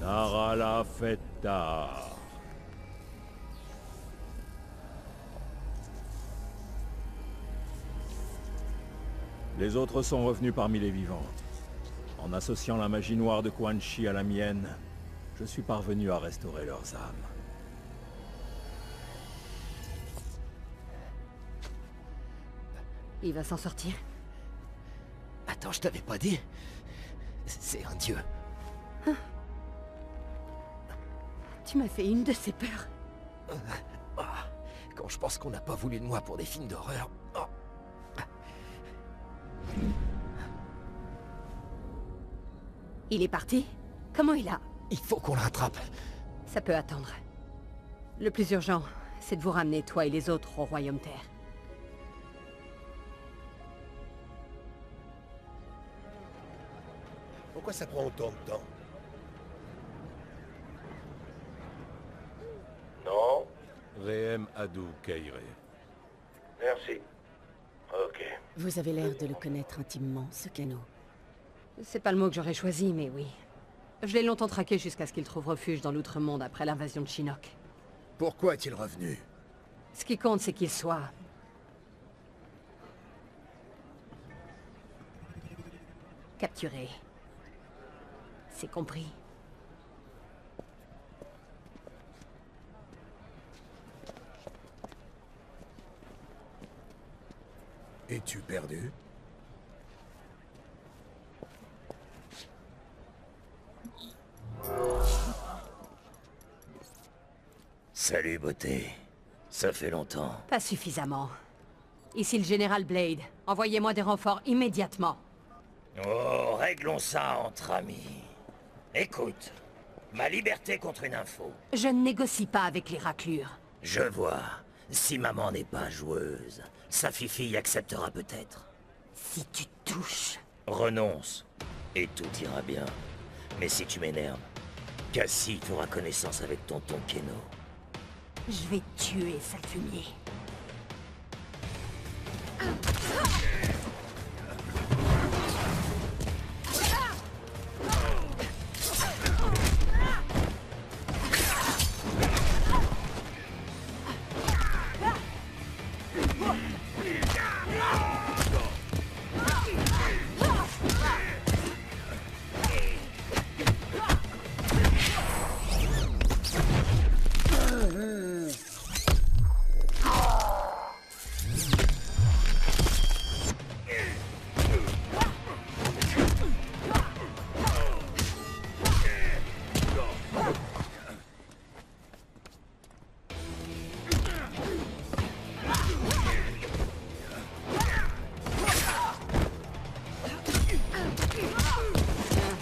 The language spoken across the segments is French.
Narala Feta. Les autres sont revenus parmi les vivants. En associant la magie noire de Quan Chi à la mienne, je suis parvenu à restaurer leurs âmes. Il va s'en sortir? Attends, je t'avais pas dit? C'est un dieu. Hein? Tu m'as fait une de ces peurs. Quand je pense qu'on n'a pas voulu de moi pour des films d'horreur... Oh. Il est parti? Comment il a? Il faut qu'on le rattrape. Ça peut attendre. Le plus urgent, c'est de vous ramener, toi et les autres, au Royaume Terre. Pourquoi ça prend autant de temps? Non. Rehem Adou Keire. Merci. Ok. Vous avez l'air de le connaître intimement, ce Kano. C'est pas le mot que j'aurais choisi, mais oui. Je l'ai longtemps traqué jusqu'à ce qu'il trouve refuge dans l'Outre-Monde après l'invasion de Shinnok. Pourquoi est-il revenu? Ce qui compte, c'est qu'il soit... capturé. C'est compris. Es-tu perdu? Salut, beauté. Ça fait longtemps. Pas suffisamment. Ici le général Blade. Envoyez-moi des renforts immédiatement. Oh, réglons ça entre amis. Écoute, ma liberté contre une info. Je ne négocie pas avec les raclures. Je vois. Si maman n'est pas joueuse, sa fifi acceptera peut-être. Si tu touches... Renonce, et tout ira bien. Mais si tu m'énerves, Cassie fera connaissance avec tonton Keno. Je vais tuer cette fumier.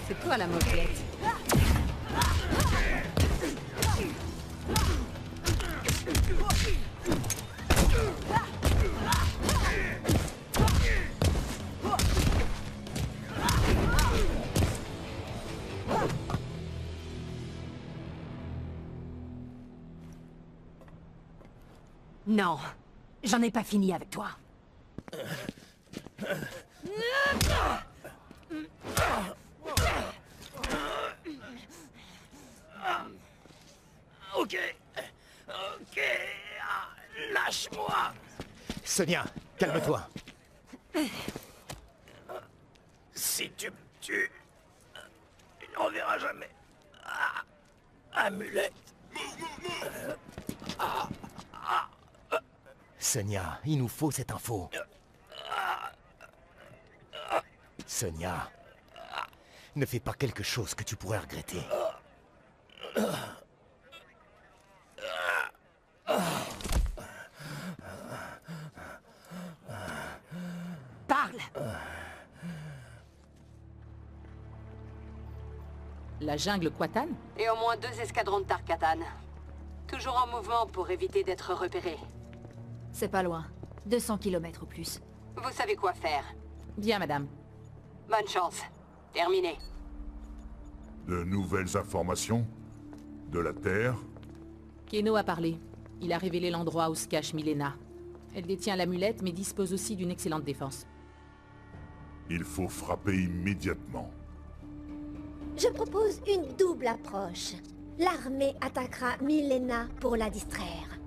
C'est toi la moquette. Non, j'en ai pas fini avec toi. Ok. Ok. Lâche-moi. Sonia, calme-toi. Si tu me tues, il ne reverra jamais. Amulette. Sonia, il nous faut cette info. Sonia, ne fais pas quelque chose que tu pourrais regretter. Parle! La jungle Kwatan? Et au moins 2 escadrons de Tarkatan. Toujours en mouvement pour éviter d'être repérés. C'est pas loin. 200 km ou plus. Vous savez quoi faire. Bien, madame. Bonne chance. Terminé. De nouvelles informations? De la Terre? Keno a parlé. Il a révélé l'endroit où se cache Milena. Elle détient l'amulette, mais dispose aussi d'une excellente défense. Il faut frapper immédiatement. Je propose une double approche. L'armée attaquera Milena pour la distraire.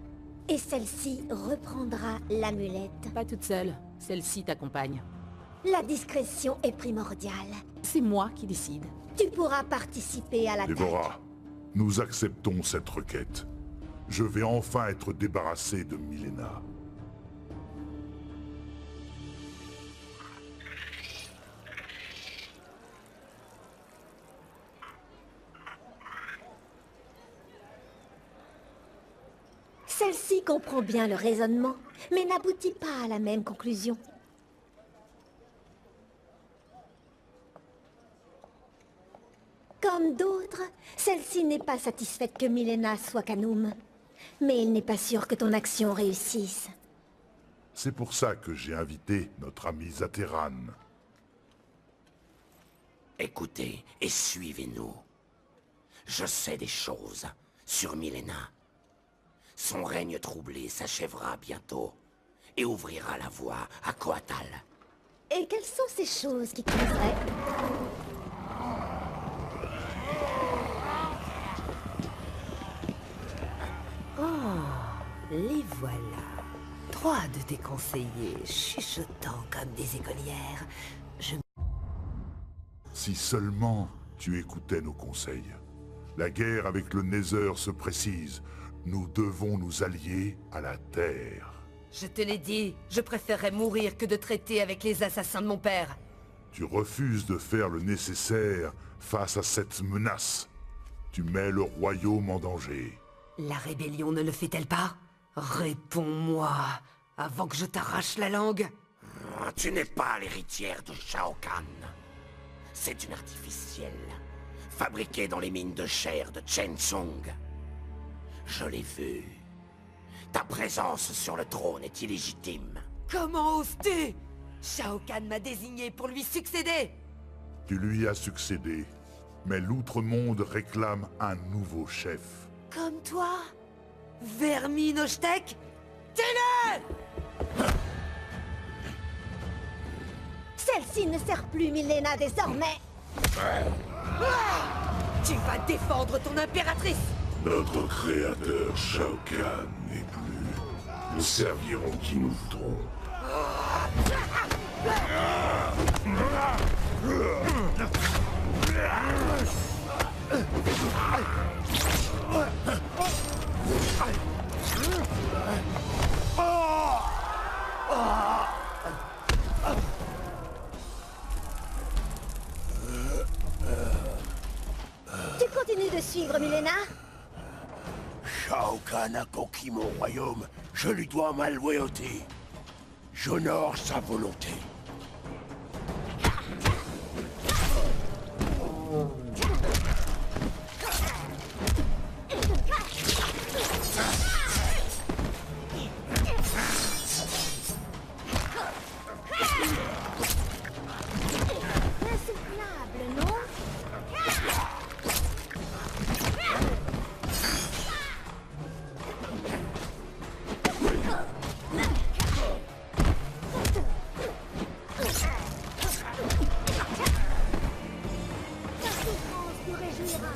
Et celle-ci reprendra l'amulette. Pas toute seule. Celle-ci t'accompagne. La discrétion est primordiale. C'est moi qui décide. Tu pourras participer à l'attaque. Déborah, nous acceptons cette requête. Je vais enfin être débarrassé de Milena. Celle-ci comprend bien le raisonnement, mais n'aboutit pas à la même conclusion. Comme d'autres, celle-ci n'est pas satisfaite que Milena soit Khanum. Mais il n'est pas sûr que ton action réussisse. C'est pour ça que j'ai invité notre ami Zateran. Écoutez et suivez-nous. Je sais des choses sur Milena. Son règne troublé s'achèvera bientôt et ouvrira la voie à Koatal. Et quelles sont ces choses qui causeraient? Les voilà. 3 de tes conseillers, chuchotant comme des écolières. Si seulement tu écoutais nos conseils. La guerre avec le Nether se précise. Nous devons nous allier à la Terre. Je te l'ai dit, je préférerais mourir que de traiter avec les assassins de mon père. Tu refuses de faire le nécessaire face à cette menace. Tu mets le royaume en danger. La rébellion ne le fait-elle pas? Réponds-moi, avant que je t'arrache la langue. Tu n'es pas l'héritière de Shao Kahn. C'est une artificielle, fabriquée dans les mines de chair de Chen Song. Je l'ai vue. Ta présence sur le trône est illégitime. Comment oses-tu? Shao Kahn m'a désigné pour lui succéder. Tu lui as succédé, mais l'Outre-Monde réclame un nouveau chef. Comme toi? Vermine Oshtek? Tue-le! Celle-ci ne sert plus Milena désormais. Tu vas défendre ton impératrice! Notre créateur Shao Kahn n'est plus. Nous servirons qui nous voudrons. Tu continues de suivre Milena? Shao Kahn a conquis mon royaume. Je lui dois ma loyauté. J'honore sa volonté. Insoutenable, non? Ta souffrance nous réjouira.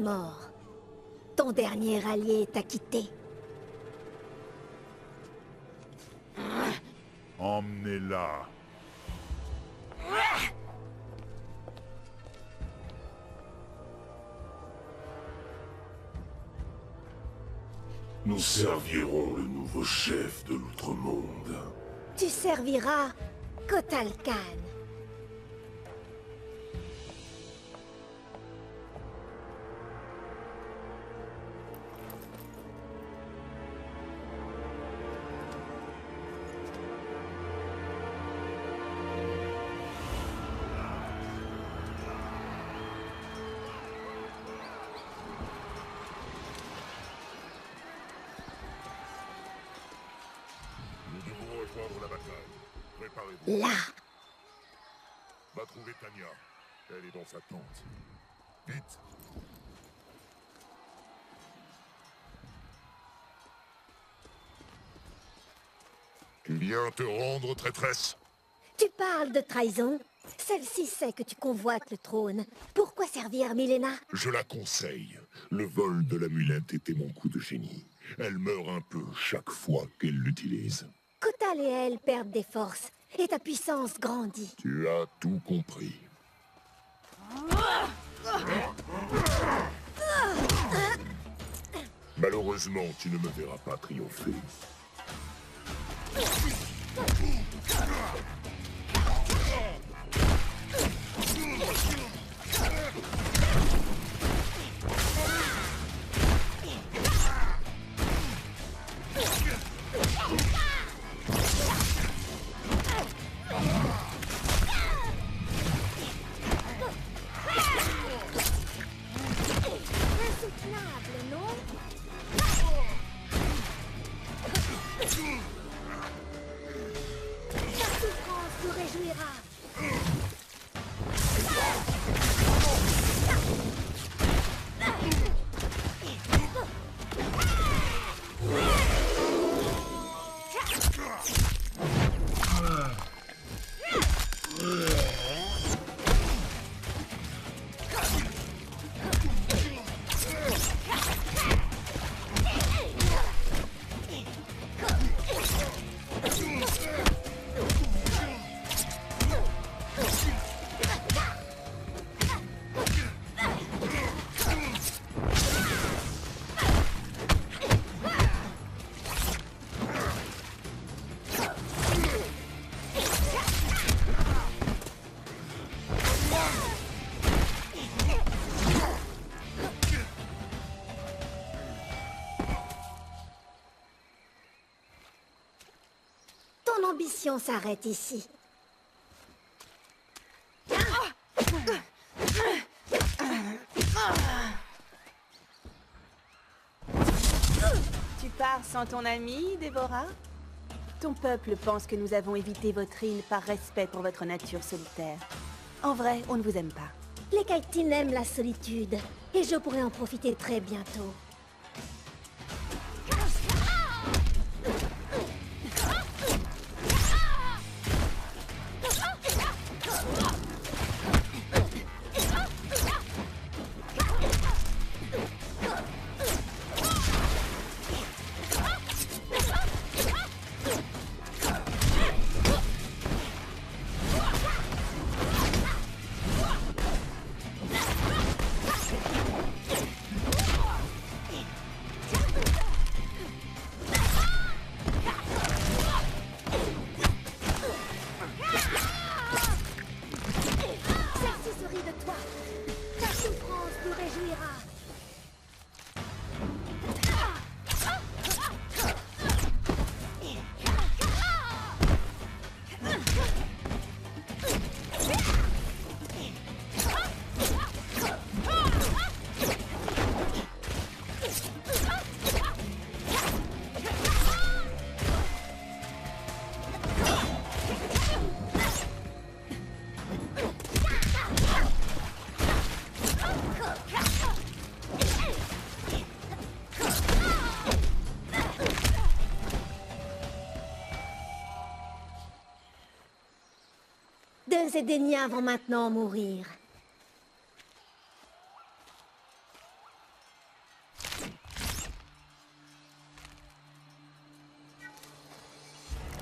mort. Ton dernier allié t'a quitté. Emmenez-la. Nous servirons le nouveau chef de l'Outre-Monde. Tu serviras Kotal Khan. Nous devons rejoindre la bataille. Préparez-vous. Là. Va trouver Tanya. Elle est dans sa tente. Vite. Tu viens te rendre, traîtresse? Tu parles de trahison? Celle-ci sait que tu convoites le trône. Pourquoi servir Milena? Je la conseille. Le vol de l'amulette était mon coup de génie. Elle meurt un peu chaque fois qu'elle l'utilise. Kotal et elle perdent des forces, et ta puissance grandit. Tu as tout compris. Malheureusement, tu ne me verras pas triompher. Insoutenable, non? Ta souffrance nous réjouira. Ton ambition s'arrête ici. Tu pars sans ton ami, Déborah? Ton peuple pense que nous avons évité votre île par respect pour votre nature solitaire. En vrai, on ne vous aime pas. Les Kaitin aiment la solitude, et je pourrais en profiter très bientôt. Deux Édéniens vont maintenant mourir.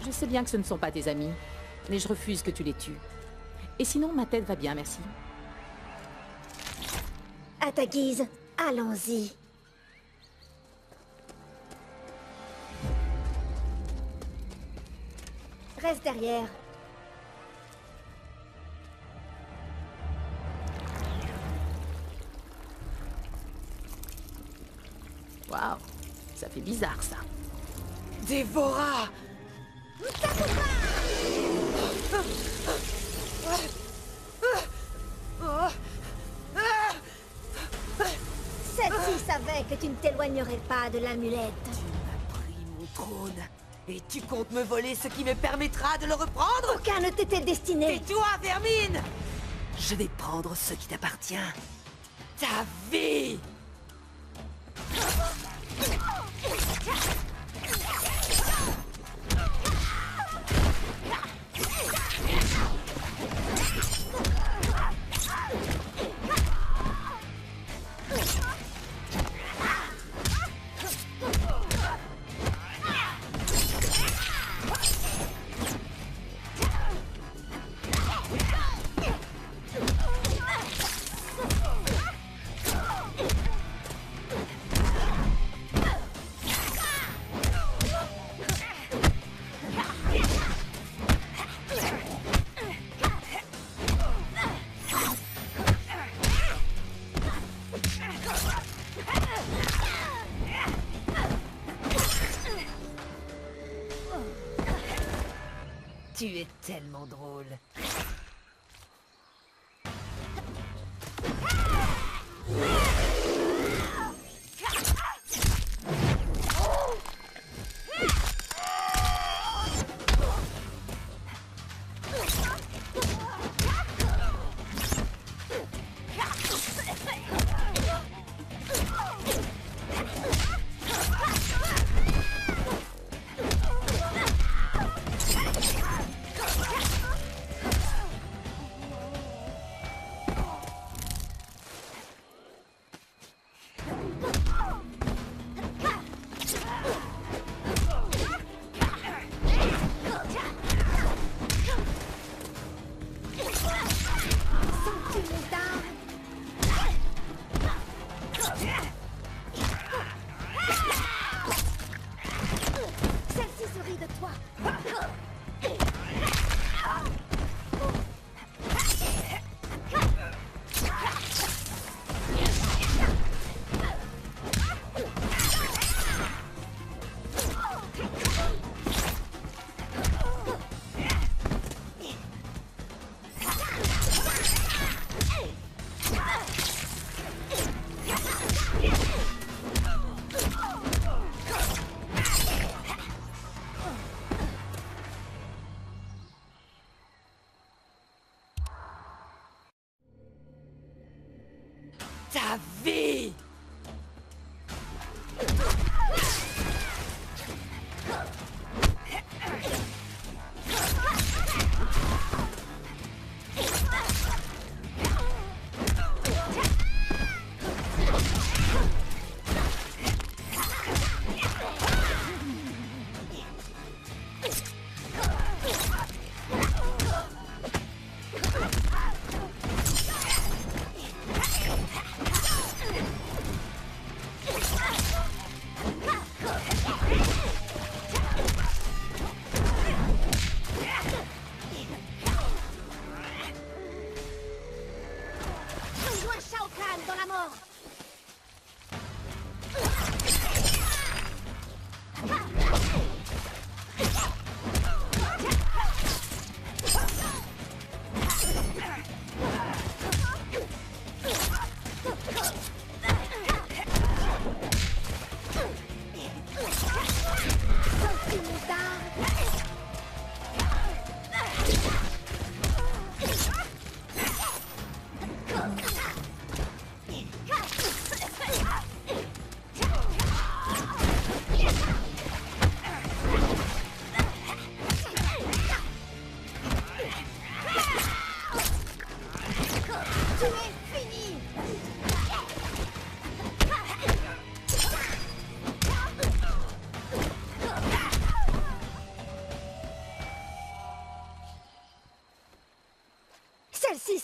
Je sais bien que ce ne sont pas tes amis, mais je refuse que tu les tues. Et sinon, ma tête va bien, merci. À ta guise, allons-y. Reste derrière. Waouh, ça fait bizarre, ça. Dévora! Celle-ci savait que tu ne t'éloignerais pas de l'amulette. Tu m'as pris mon trône. Et tu comptes me voler ce qui me permettra de le reprendre? Aucun ne t'était destiné. Tais-toi, vermine! Je vais prendre ce qui t'appartient. Ta vie! Tu es tellement drôle.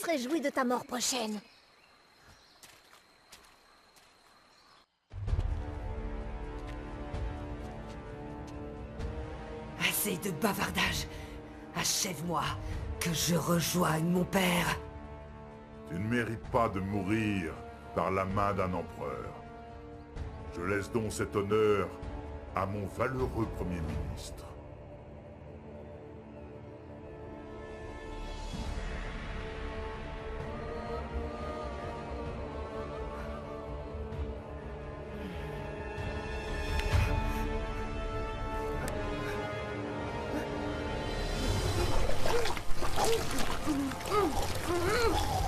se réjouit de ta mort prochaine. Assez de bavardage. Achève-moi, que je rejoigne mon père. Tu ne mérites pas de mourir par la main d'un empereur. Je laisse donc cet honneur à mon valeureux Premier ministre. Oh,